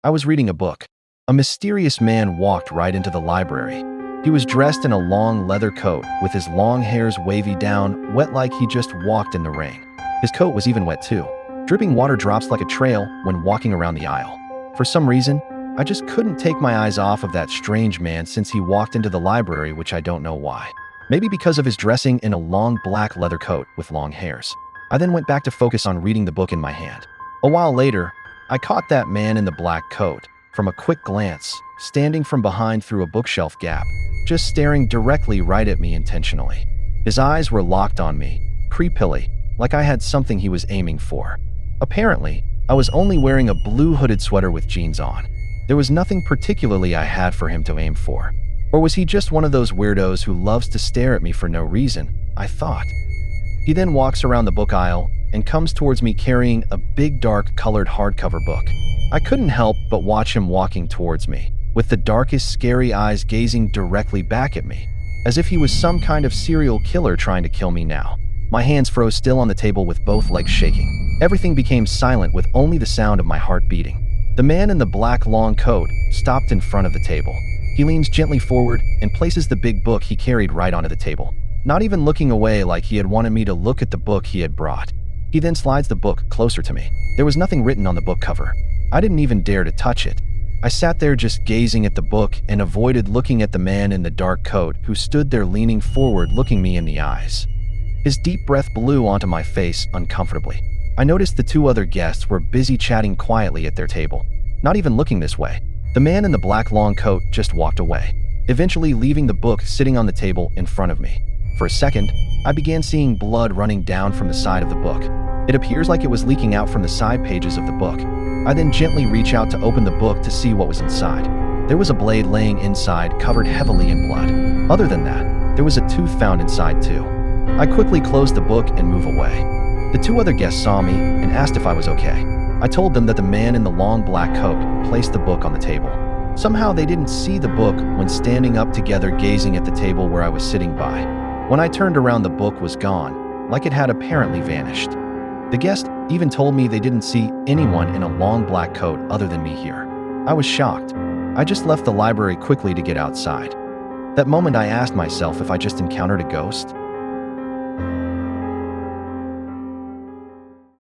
I was reading a book. A mysterious man walked right into the library. He was dressed in a long leather coat with his long hairs wavy down, wet like he just walked in the rain. His coat was even wet too, dripping water drops like a trail when walking around the aisle. For some reason, I just couldn't take my eyes off of that strange man since he walked into the library, which I don't know why. Maybe because of his dressing in a long black leather coat with long hairs. I then went back to focus on reading the book in my hand. A while later, I caught that man in the black coat, from a quick glance, standing from behind through a bookshelf gap, just staring directly right at me intentionally. His eyes were locked on me, creepily, like I had something he was aiming for. Apparently, I was only wearing a blue hooded sweater with jeans on. There was nothing particularly I had for him to aim for. Or was he just one of those weirdos who loves to stare at me for no reason, I thought. He then walks around the book aisle and comes towards me carrying a big dark colored hardcover book. I couldn't help but watch him walking towards me, with the darkest scary eyes gazing directly back at me, as if he was some kind of serial killer trying to kill me now. My hands froze still on the table with both legs shaking. Everything became silent with only the sound of my heart beating. The man in the black long coat stopped in front of the table. He leans gently forward and places the big book he carried right onto the table, not even looking away like he had wanted me to look at the book he had brought. He then slides the book closer to me. There was nothing written on the book cover. I didn't even dare to touch it. I sat there just gazing at the book and avoided looking at the man in the dark coat who stood there leaning forward looking me in the eyes. His deep breath blew onto my face uncomfortably. I noticed the two other guests were busy chatting quietly at their table, not even looking this way. The man in the black long coat just walked away, eventually leaving the book sitting on the table in front of me. For a second, I began seeing blood running down from the side of the book. It appears like it was leaking out from the side pages of the book. I then gently reach out to open the book to see what was inside. There was a blade laying inside, covered heavily in blood. Other than that, there was a tooth found inside too. I quickly closed the book and moved away. The two other guests saw me and asked if I was okay. I told them that the man in the long black coat placed the book on the table. Somehow they didn't see the book when standing up together gazing at the table where I was sitting by. When I turned around, the book was gone, like it had apparently vanished. The guest even told me they didn't see anyone in a long black coat other than me here. I was shocked. I just left the library quickly to get outside. That moment I asked myself if I just encountered a ghost.